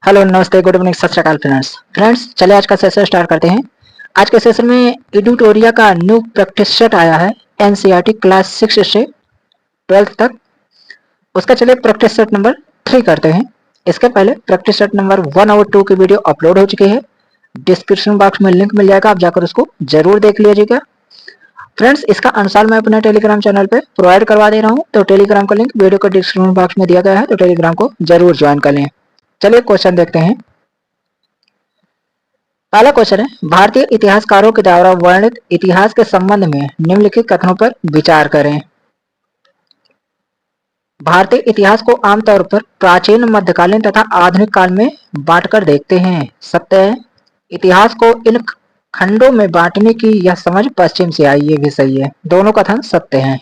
Hello, नमस्ते, good evening, सत श्री अकाल फ्रेंड्स। चलिए आज का सेशन स्टार्ट करते हैं। आज के सेशन में एडुटोरिया का न्यू प्रैक्टिस सेट आया है एनसीईआरटी क्लास 6 से 12th तक। उसका चलिए प्रैक्टिस सेट नंबर 3 करते हैं। इसके पहले प्रैक्टिस सेट नंबर 1 और 2 की वीडियो अपलोड हो चुकी है। डिस्क्रिप्शन बॉक्स में लिंक मिल जाएगा, आप जाकर उसको जरूर देख लीजिएगा। फ्रेंड्स, इसका अनुसार मैं अपने टेलीग्राम चैनल पे प्रोवाइड करवा दे रहा हूँ, तो टेलीग्राम का लिंक वीडियो के डिस्क्रिप्शन बॉक्स में दिया गया है, तो टेलीग्राम को जरूर ज्वाइन कर लें। चलिए क्वेश्चन देखते हैं। पहला क्वेश्चन है, भारतीय इतिहासकारों के द्वारा वर्णित इतिहास के संबंध में निम्नलिखित कथनों पर विचार करें। भारतीय इतिहास को आमतौर पर प्राचीन, मध्यकालीन तथा आधुनिक काल में बांटकर देखते हैं। सत्य है। इतिहास को इन खंडों में बांटने की यह समझ पश्चिम से आई, ये भी सही है। दोनों कथन सत्य हैं।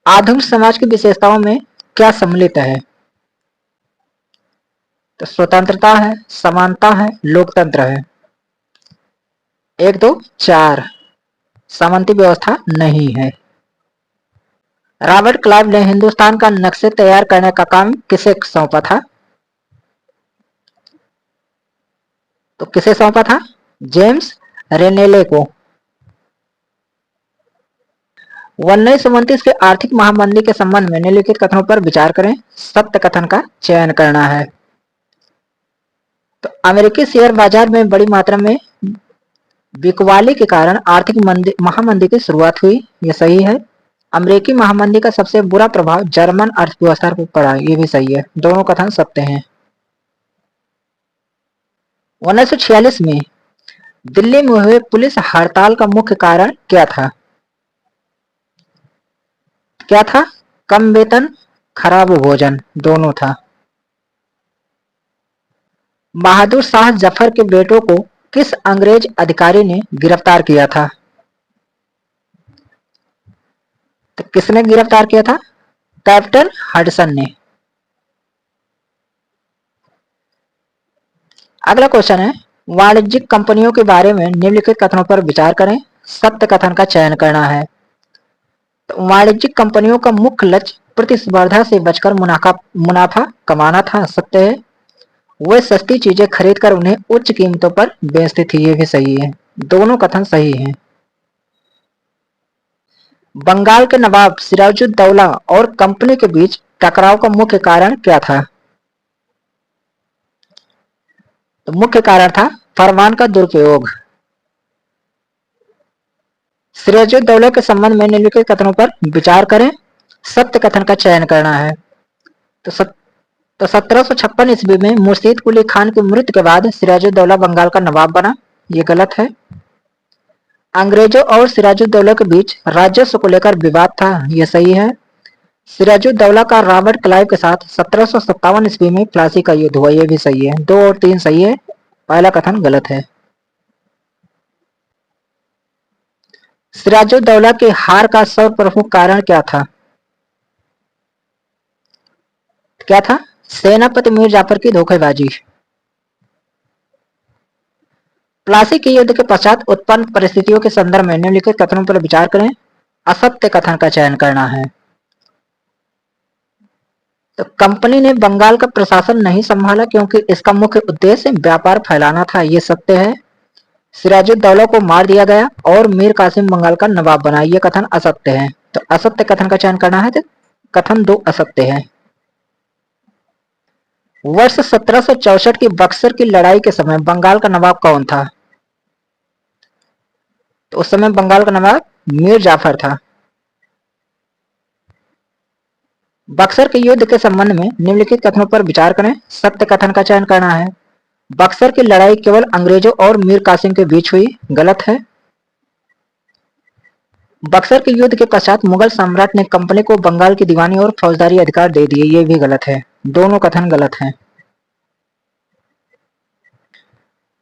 आधुनिक समाज की विशेषताओं में क्या सम्मिलित है? तो स्वतंत्रता है, समानता है, लोकतंत्र है। 1, 2, 4 सामंती व्यवस्था नहीं है। रॉबर्ट क्लाइव ने हिंदुस्तान का नक्शे तैयार करने का काम किसे सौंपा था? तो किसे सौंपा था? जेम्स रेनेले को। 1929 के आर्थिक महामंदी के संबंध में निम्नलिखित कथनों पर विचार करें। सत्य कथन का चयन करना है। तो अमेरिकी शेयर बाजार में बड़ी मात्रा में बिकवाली के कारण आर्थिक महामंदी की शुरुआत हुई, यह सही है। अमेरिकी महामंदी का सबसे बुरा प्रभाव जर्मन अर्थव्यवस्था पर पड़ा, यह भी सही है। दोनों कथन सत्य हैं। 1946 में दिल्ली में हुए पुलिस हड़ताल का मुख्य कारण क्या था? क्या था? कम वेतन, खराब भोजन, दोनों था। बहादुर शाह जफर के बेटों को किस अंग्रेज अधिकारी ने गिरफ्तार किया था? तो किसने गिरफ्तार किया था? कैप्टन हडसन ने। अगला क्वेश्चन है, वाणिज्यिक कंपनियों के बारे में निम्नलिखित कथनों पर विचार करें। सत्य कथन का चयन करना है। तो वाणिज्यिक कंपनियों का मुख्य लक्ष्य प्रतिस्पर्धा से बचकर मुनाफा कमाना था, सत्य है। वे सस्ती चीजें खरीदकर उन्हें उच्च कीमतों पर बेचती थी, ये भी सही है। दोनों कथन सही हैं। बंगाल के नवाब सिराजुद्दौला और कंपनी के बीच टकराव का मुख्य कारण क्या था? तो मुख्य कारण था फरमान का दुरुपयोग। सिराजुद्दौला के संबंध में निम्नलिखित कथनों पर विचार करें। सत्य कथन का चयन करना है। तो 1756 ईस्वी में मुर्शीद कुली खान की मृत्यु के बाद सिराजुद्दौला बंगाल का नवाब बना, ये गलत है। अंग्रेजों और सिराजुद्दौला के बीच राजस्व को लेकर विवाद था, यह सही है। सिराजुद्दौला का रॉबर्ट क्लाइव के साथ 1757 ईस्वी में प्लासी का युद्ध हुआ, यह भी सही है। 2 और 3 सही है, पहला कथन गलत है। सिराजुद्दौला के हार का सर्वप्रमुख कारण क्या था? क्या था? सेनापति मीर जाफर की धोखेबाजी। प्लासी के युद्ध के पश्चात उत्पन्न परिस्थितियों के संदर्भ में निम्नलिखित कथनों पर विचार करें। असत्य कथन का चयन करना है। तो कंपनी ने बंगाल का प्रशासन नहीं संभाला क्योंकि इसका मुख्य उद्देश्य व्यापार फैलाना था, यह सत्य है। सिराजुद्दौला को मार दिया गया और मीर कासिम बंगाल का नवाब बना, यह कथन असत्य है। तो असत्य कथन का चयन करना है, तो कथन 2 असत्य है। वर्ष 1764 की बक्सर की लड़ाई के समय बंगाल का नवाब कौन था? तो उस समय बंगाल का नवाब मीर जाफर था। बक्सर के युद्ध के संबंध में निम्नलिखित कथनों पर विचार करें। सत्य कथन का चयन करना है। बक्सर की लड़ाई केवल अंग्रेजों और मीर कासिम के बीच हुई, गलत है। बक्सर के युद्ध के पश्चात मुगल सम्राट ने कंपनी को बंगाल की दीवानी और फौजदारी अधिकार दे दिए, ये भी गलत है। दोनों कथन गलत हैं।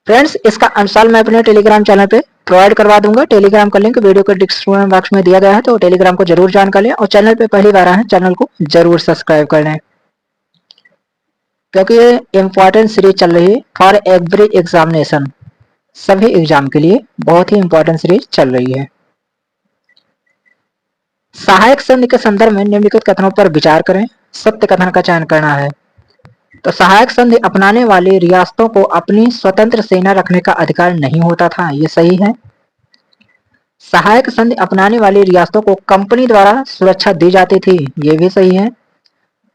फ्रेंड्स, इसका आंसर मैं अपने टेलीग्राम चैनल पे प्रोवाइड करवा दूंगा। टेलीग्राम का लिंक वीडियो के डिस्क्रिप्शन बॉक्स में दिया गया है, तो टेलीग्राम को जरूर ज्वाइन कर लें और चैनल पे पहली बार आए हैं चैनल को जरूर सब्सक्राइब कर लें, क्योंकि ये इंपॉर्टेंट सीरीज चल रही है फॉर एवरी एग्जामिनेशन। सभी एग्जाम के लिए बहुत ही इंपॉर्टेंट सीरीज चल रही है। सहायक संधि के संदर्भ में निम्नलिखित कथनों पर विचार करें। सत्य कथन का चयन करना है। तो सहायक संधि अपनाने वाली रियासतों को अपनी स्वतंत्र सेना रखने का अधिकार नहीं होता था, ये सही है। सहायक संधि अपनाने वाली रियासतों को कंपनी द्वारा सुरक्षा दी जाती थी, ये भी सही है।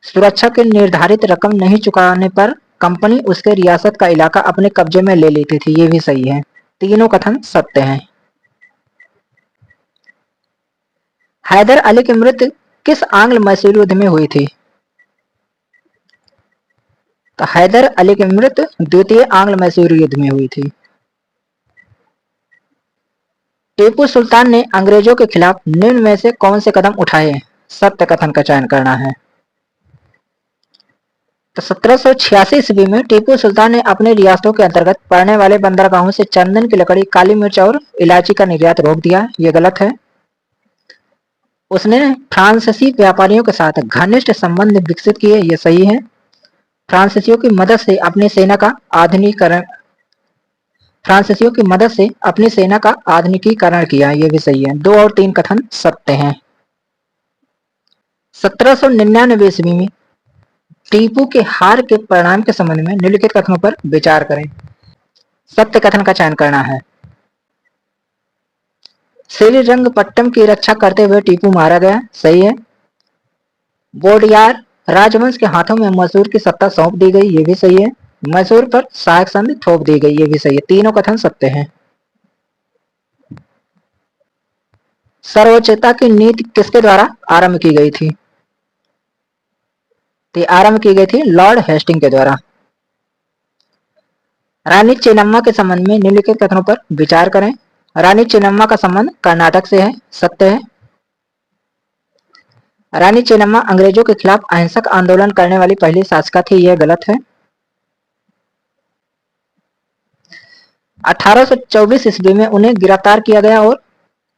सुरक्षा की निर्धारित रकम नहीं चुकाने पर कंपनी उसके रियासत का इलाका अपने कब्जे में ले लेती थी, ये भी सही है। तीनों कथन सत्य हैं। हैदर अली की मृत्यु किस आंग्ल मैसूर युद्ध में हुई थी? तो हैदर अली की मृत्यु द्वितीय आंग्ल मैसूर युद्ध में हुई थी। टीपू सुल्तान ने अंग्रेजों के खिलाफ निम्न में से कौन से कदम उठाए? सत्य कथन का चयन करना है। तो 1786 ईस्वी में टीपू सुल्तान ने अपने रियासतों के अंतर्गत पड़ने वाले बंदरगाहों से चंदन की लकड़ी, काली मिर्च और इलायची का निर्यात रोक दिया, ये गलत है। उसने फ्रांसीसी व्यापारियों के साथ घनिष्ठ संबंध विकसित किए, ये सही है। फ्रांसीसियों की मदद से अपनी सेना का आधुनिकीकरण किया, ये भी सही है। 2 और 3 कथन सत्य हैं। 1799 ईस्वी में टीपू के हार के परिणाम के संबंध में निम्नलिखित कथनों पर विचार करें। सत्य कथन का चयन करना है। श्रीरंगपट्टम की रक्षा करते हुए टीपू मारा गया, सही है। बोडियार राजवंश के हाथों में मैसूर की सत्ता सौंप दी गई, ये भी सही है। मैसूर पर सहायक संधि थोप दी गई, ये भी सही है। तीनों कथन सत्य हैं। सर्वोच्चता की नीति किसके द्वारा आरंभ की गई थी? तो आरंभ की गई थी लॉर्ड हेस्टिंग के द्वारा। रानी चेन्नम्मा के संबंध में निम्नलिखित कथनों पर विचार करें। रानी चेन्नम्मा का संबंध कर्नाटक से है, सत्य है। रानी चेन्नम्मा अंग्रेजों के खिलाफ अहिंसक आंदोलन करने वाली पहली शासिका थी, यह गलत है। 1824 ईस्वी में उन्हें गिरफ्तार किया गया और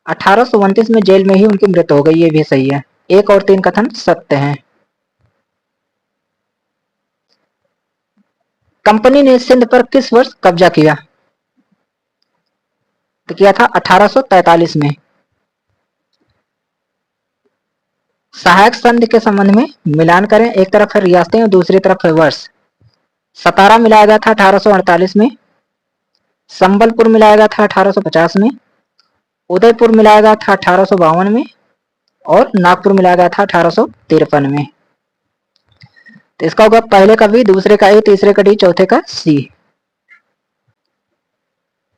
1829 में जेल में ही उनकी मृत्यु हो गई, ये भी सही है। 1 और 3 कथन सत्य हैं। कंपनी ने सिंध पर किस वर्ष कब्जा किया? तो किया था 1843 में। सहायक संधि के संबंध में मिलान करें, एक तरफ है रियासतें और दूसरी तरफ है वर्ष। सतारा मिलाया गया था 1848 में, संबलपुर मिलाया गया था 1850 में, उदयपुर मिलाया गया था 1852 में और नागपुर मिलाया गया था 1853 में। तो इसका होगा पहले का बी, दूसरे का ए, तीसरे का डी, चौथे का सी।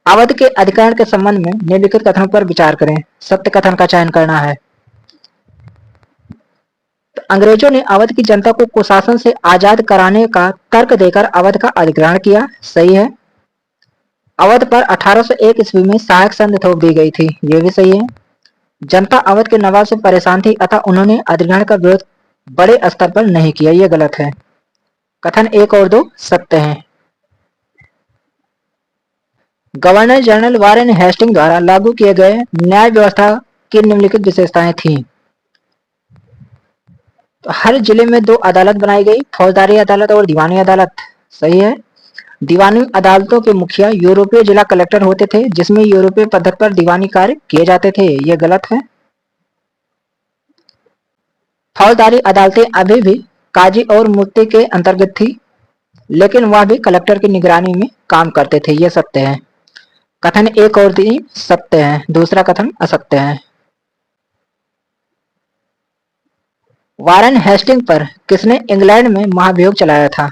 अवध के अधिकरण के संबंध में निम्नलिखित कथनों पर विचार करें। सत्य कथन का चयन करना है। तो अंग्रेजों ने अवध की जनता को कुशासन से आजाद कराने का तर्क देकर अवध का अधिग्रहण किया, सही है। अवध पर 1801 ईस्वी में सहायक संधि थोप दी गई थी, यह भी सही है। जनता अवध के नवाब से परेशान थी अतः उन्होंने अधिग्रहण का विरोध बड़े स्तर पर नहीं किया, यह गलत है। कथन 1 और 2 सत्य हैं। गवर्नर जनरल वारेन हेस्टिंग द्वारा लागू किए गए न्याय व्यवस्था की निम्नलिखित विशेषताएं थीं। तो हर जिले में 2 अदालत बनाई गई, फौजदारी अदालत और दीवानी अदालत, सही है। दीवानी अदालतों के मुखिया यूरोपीय जिला कलेक्टर होते थे, जिसमें यूरोपीय पद्धति पर दीवानी कार्य किए जाते थे, यह गलत है। फौजदारी अदालतें अभी भी काजी और मुफ्ती के अंतर्गत थी, लेकिन वह भी कलेक्टर की निगरानी में काम करते थे, यह सत्य है। कथन 1 और 3 सत्य है, दूसरा कथन असत्य है। वारेन हेस्टिंग पर किसने इंग्लैंड में महाभियोग चलाया था?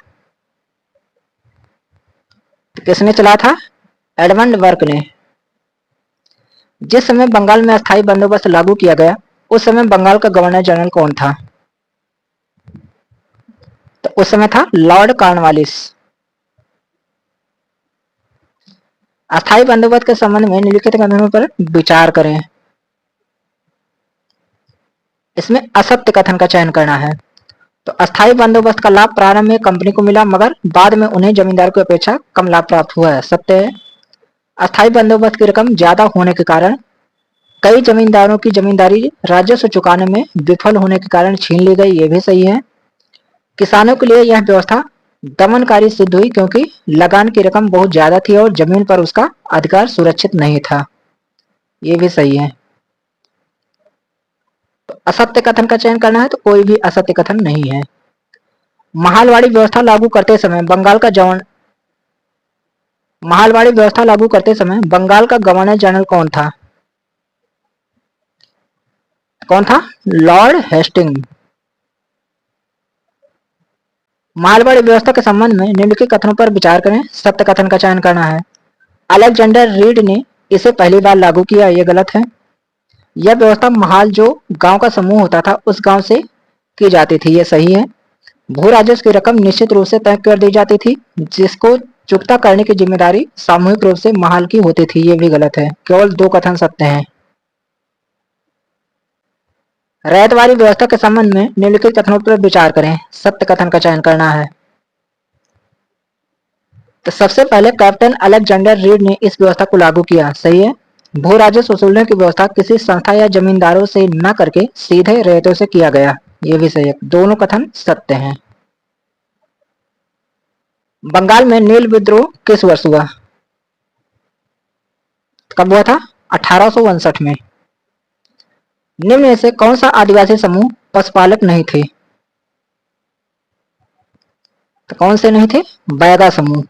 तो किसने चलाया था? एडमंड बर्क ने। जिस समय बंगाल में अस्थायी बंदोबस्त लागू किया गया उस समय बंगाल का गवर्नर जनरल कौन था? तो उस समय था लॉर्ड कॉर्नवालिस। अस्थायी बंदोबस्त के संबंध में निम्नलिखित कथनों पर विचार करें। इसमें असत्य कथन का चयन करना है। तो अस्थायी बंदोबस्त का लाभ प्रारंभ में कंपनी को मिला, मगर बाद में उन्हें जमींदार की अपेक्षा कम लाभ प्राप्त हुआ है, सत्य है। अस्थायी बंदोबस्त की रकम ज्यादा होने के कारण कई जमींदारों की जमींदारी राजस्व चुकाने में विफल होने के कारण छीन ली गई, ये भी सही है। किसानों के लिए यह व्यवस्था दमनकारी सिद्ध हुई क्योंकि लगान की रकम बहुत ज्यादा थी और जमीन पर उसका अधिकार सुरक्षित नहीं था, ये भी सही है। तो असत्य कथन का चयन करना है, तो कोई भी असत्य कथन नहीं है। महालवाड़ी व्यवस्था लागू करते समय बंगाल का गवर्नर जनरल कौन था? Lord Hasting. मालवाड़ी व्यवस्था के संबंध में निम्नलिखित कथनों पर विचार करें, सत्य कथन का चयन करना है। अलेक्जेंडर रीड ने इसे पहली बार लागू किया, यह गलत है। यह व्यवस्था महाल जो गांव का समूह होता था उस गांव से की जाती थी, यह सही है। भू राजस्व की रकम निश्चित रूप से तय कर दी जाती थी, जिसको चुकता करने की जिम्मेदारी सामूहिक रूप से महाल की होती थी, यह भी गलत है। केवल 2 कथन सत्य हैं। रैयतवाड़ी व्यवस्था के संबंध में निम्नलिखित कथनों पर विचार करें, सत्य कथन का चयन करना है। तो सबसे पहले कैप्टन अलेक्जेंडर रीड ने इस व्यवस्था को लागू किया, सही है। भू राजस्व वसूलने की व्यवस्था किसी संस्था या जमींदारों से न करके सीधे रैयतों से किया गया, यह भी सही है। दोनों कथन सत्य हैं। बंगाल में नील विद्रोह किस वर्ष हुआ? कब हुआ था? 1859 में। निम्न में से कौन सा आदिवासी समूह पशुपालक नहीं थे? तो कौन से नहीं थे? बैगा समूह।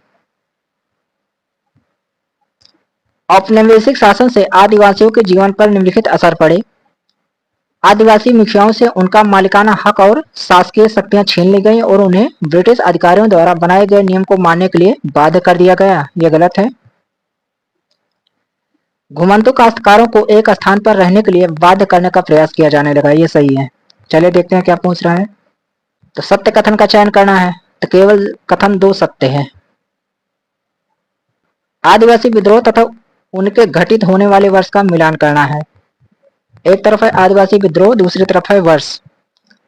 औपनिवेशिक शासन से आदिवासियों के जीवन पर निम्नलिखित असर पड़े। आदिवासी मुखियाओं से उनका मालिकाना हक और शासकीय शक्तियां छीन ली गई और उन्हें ब्रिटिश अधिकारियों द्वारा बनाए गए नियम को मानने के लिए बाध्य कर दिया गया, यह गलत है। घुमंतु काश्तकारों को एक स्थान पर रहने के लिए बाध्य करने का प्रयास किया जाने लगा, यह सही है। चलिए देखते हैं क्या पूछ रहा है। तो सत्य कथन का चयन करना है, तो केवल कथन 2 सत्य है। आदिवासी विद्रोह तथा उनके घटित होने वाले वर्ष का मिलान करना है। एक तरफ है आदिवासी विद्रोह, दूसरी तरफ है वर्ष।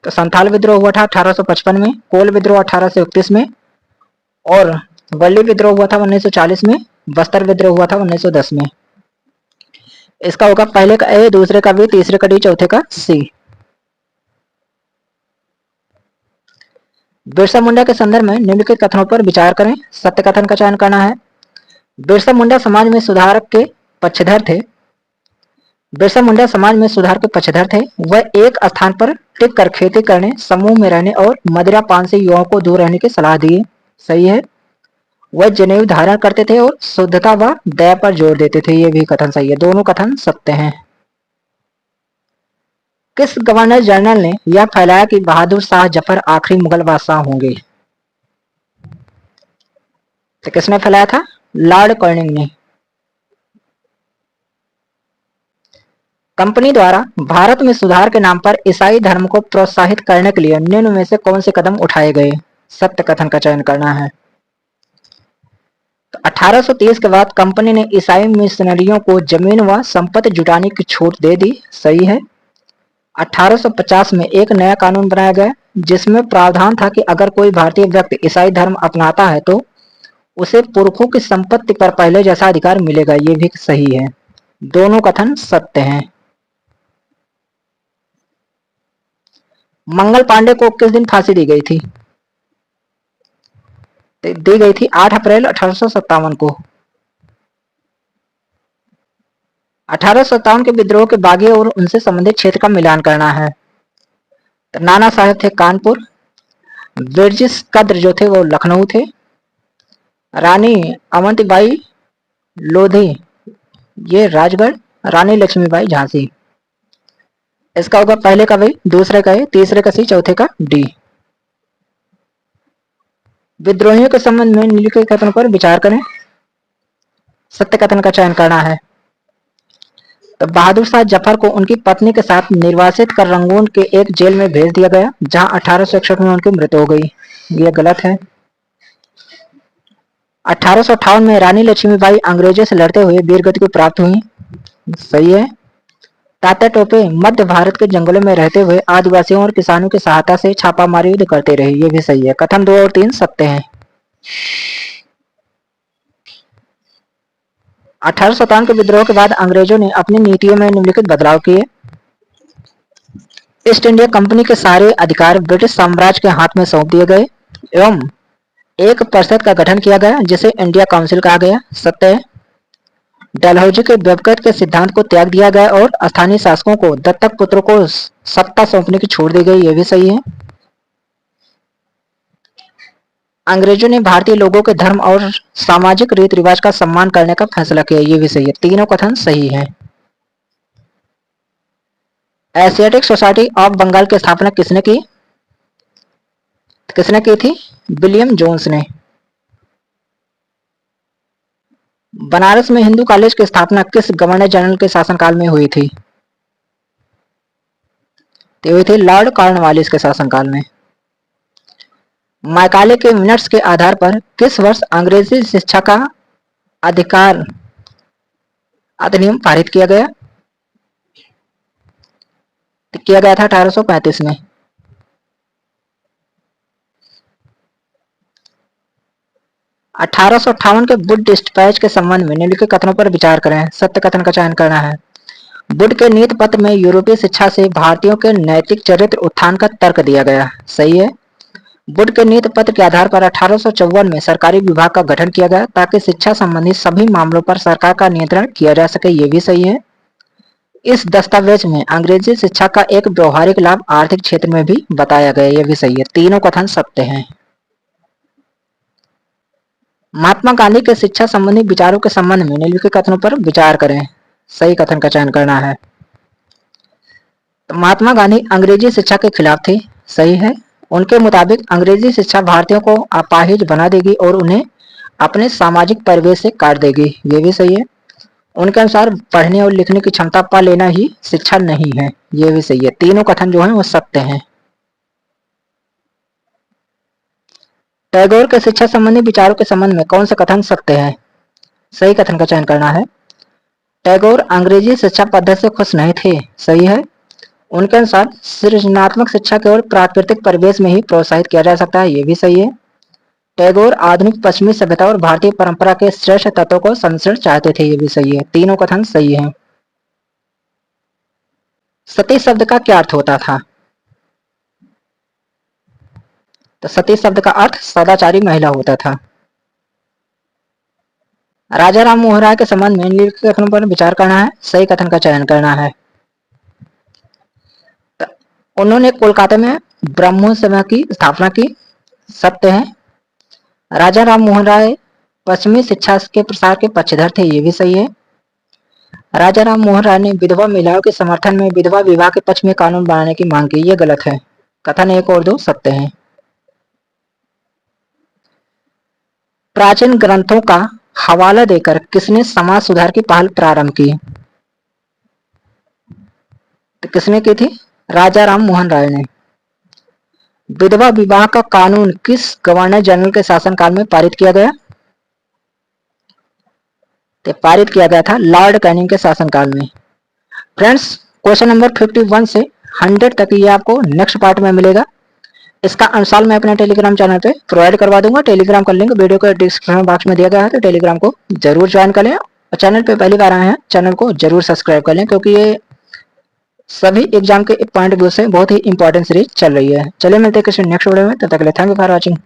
तो संथाल विद्रोह हुआ था 1855 में, कोल विद्रोह 1831 में और वल्ली विद्रोह हुआ था 1940 में, बस्तर विद्रोह हुआ था 1910 में। इसका होगा पहले का ए, दूसरे का बी, तीसरे का डी, चौथे का सी। बिरसा मुंडा के संदर्भ में निम्नलिखित कथनों पर विचार करें, सत्य कथन का चयन करना है। बिरसा मुंडा समाज में सुधार के पक्षधर थे। वह एक स्थान पर टिक कर खेती करने, समूह में रहने और मदिरा पान से युवाओं को दूर रहने की सलाह दिए, सही है। वह जनेऊ धारण करते थे और शुद्धता व दया पर जोर देते थे, यह भी कथन सही है। दोनों कथन सत्य हैं। किस गवर्नर जनरल ने यह फैलाया कि बहादुर शाह जफर आखिरी मुगल बादशाह होंगे? तो किसने फैलाया था? लॉर्ड कर्निंग ने। कंपनी द्वारा भारत में सुधार के नाम पर ईसाई धर्म को प्रोत्साहित करने के लिए निम्न में से कौन से कदम उठाए गए? सत्य कथन का चयन करना है। तो 1830 के बाद कंपनी ने ईसाई मिशनरियों को जमीन व संपत्ति जुटाने की छूट दे दी, सही है। 1850 में एक नया कानून बनाया गया जिसमें प्रावधान था कि अगर कोई भारतीय व्यक्ति ईसाई धर्म अपनाता है तो उसे पुरखों की संपत्ति पर पहले जैसा अधिकार मिलेगा, ये भी सही है। दोनों कथन सत्य हैं। मंगल पांडे को किस दिन फांसी दी गई थी? दी गई थी 8 अप्रैल 1857 को। 1857 के विद्रोह के बागी और उनसे संबंधित क्षेत्र का मिलान करना है। तो नाना साहेब थे कानपुर, ब्रिटिश कद्र जो थे वो लखनऊ थे, रानी अवंतीबाई लोधी ये राजगढ़, रानी लक्ष्मीबाई झांसी। इसका होगा पहले का वही, दूसरे का ए, तीसरे का सी, चौथे का डी। विद्रोहियों के संबंध में निम्नलिखित कथनों पर विचार करें, सत्य कथन का चयन करना है। तो बहादुर शाह जफर को उनकी पत्नी के साथ निर्वासित कर रंगून के एक जेल में भेज दिया गया जहां 1861 में उनकी मृत्यु हो गई, यह गलत है। 1858 में रानी लक्ष्मीबाई अंग्रेजों से लड़ते हुए वीरगति को प्राप्त हुई, सही है। तात्या टोपे मध्य भारत के जंगलों में रहते हुए आदिवासियों और किसानों की सहायता से छापामारी युद्ध करते रहे, ये भी सही है। कथन 2 और 3 सत्य हैं। 1857 के विद्रोह के बाद अंग्रेजों ने अपनी नीतियों में निम्नलिखित बदलाव किए। ईस्ट इंडिया कंपनी के सारे अधिकार ब्रिटिश साम्राज्य के हाथ में सौंप दिए गए एवं एक परिषद का गठन किया गया जिसे इंडिया काउंसिल कहा गया, सत्य है। डलहौजी के व्यवगत के सिद्धांत को त्याग दिया गया और स्थानीय शासकों को दत्तक पुत्रों को सत्ता सौंपने की छूट दी गई, यह भी सही है। अंग्रेजों ने भारतीय लोगों के धर्म और सामाजिक रीति रिवाज का सम्मान करने का फैसला किया, ये भी सही है। तीनों कथन सही है। एशियाटिक सोसाइटी ऑफ बंगाल की स्थापना किसने की? किसने की थी? विलियम जोन्स ने। बनारस में हिंदू कॉलेज की स्थापना किस गवर्नर जनरल के शासनकाल में हुई थी? तो हुई थी लॉर्ड कॉर्नवालिस के शासनकाल में। मैकाले के मिनट्स के आधार पर किस वर्ष अंग्रेजी शिक्षा का अधिकार अधिनियम पारित किया गया? तो किया गया था 1835 में। 1858 के बुड डिस्पैच के संबंध में निम्नलिखित कथनों पर विचार करें। सत्य कथन का चयन करना है। बुड के नीति पत्र में यूरोपीय शिक्षा से भारतीयों के नैतिक चरित्र उत्थान का तर्क दिया गया। सही है। बुड के नीति पत्र के आधार पर 1854 में सरकारी विभाग का गठन किया गया ताकि शिक्षा संबंधी सभी मामलों पर सरकार का नियंत्रण किया जा सके, ये भी सही है। इस दस्तावेज में अंग्रेजी शिक्षा का एक व्यवहारिक लाभ आर्थिक क्षेत्र में भी बताया गया, ये भी सही है। तीनों कथन सत्य हैं। महात्मा गांधी के शिक्षा संबंधी विचारों के संबंध में निम्नलिखित कथनों पर विचार करें। सही कथन का चयन करना है। तो महात्मा गांधी अंग्रेजी शिक्षा के खिलाफ थे। सही है। उनके मुताबिक अंग्रेजी शिक्षा भारतीयों को अपाहिज बना देगी और उन्हें अपने सामाजिक परिवेश से काट देगी, ये भी सही है। उनके अनुसार पढ़ने और लिखने की क्षमता पा लेना ही शिक्षा नहीं है, ये भी सही है। तीनों कथन जो है वो सत्य हैं। टैगोर के शिक्षा संबंधी विचारों के संबंध में कौन सा कथन सत्य है? सही कथन का चयन करना है। टैगोर अंग्रेजी शिक्षा पद्धति से खुश नहीं थे। सही है। उनके अनुसार सृजनात्मक शिक्षा केवल प्राकृतिक परिवेश में ही प्रोत्साहित किया जा सकता है, ये भी सही है। टैगोर आधुनिक पश्चिमी सभ्यता और भारतीय परंपरा के श्रेष्ठ तत्वों को सम्मिश्रण चाहते थे, ये भी सही है। तीनों कथन सही हैं। सती शब्द का क्या अर्थ होता था? तो सती शब्द का अर्थ सदाचारी महिला होता था। राजा राम मोहन राय के संबंध में निम्नलिखित कथनों पर विचार करना है। सही कथन का चयन करना है। उन्होंने कोलकाता में ब्राह्मण सभा की स्थापना की। सत्य है। राजा राम मोहन राय पश्चिमी शिक्षा के प्रसार के पक्षधर थे, ये भी सही है। राजा राम मोहन राय ने विधवा महिलाओं के समर्थन में विधवा विवाह के पक्ष में कानून बनाने की मांग की, ये गलत है। कथन 1 और 2 सत्य हैं। प्राचीन ग्रंथों का हवाला देकर किसने समाज सुधार की पहल प्रारंभ की? तो किसने की थी? राजा राम मोहन राय ने। विधवा विवाह का कानून किस गवर्नर जनरल के शासनकाल में पारित किया गया? तो पारित किया गया था लॉर्ड कैनिंग के शासनकाल में। फ्रेंड्स, क्वेश्चन नंबर 51 से 100 तक ये आपको नेक्स्ट पार्ट में मिलेगा। इसका आंसर मैं अपने टेलीग्राम चैनल पे प्रोवाइड करवा दूंगा। टेलीग्राम का लिंक वीडियो के डिस्क्रिप्शन बॉक्स में दिया गया है, तो टेलीग्राम को जरूर ज्वाइन कर लें। और चैनल पे पहली बार आए हैं, चैनल को जरूर सब्सक्राइब कर लें, क्योंकि ये सभी एग्जाम के पॉइंट ऑफ व्यू से बहुत ही इंपॉर्टेंट सीरीज चल रही है। चलिए मिलते हैं किसी नेक्स्ट वीडियो में, तब तक के लिए थैंक यू फॉर वॉचिंग।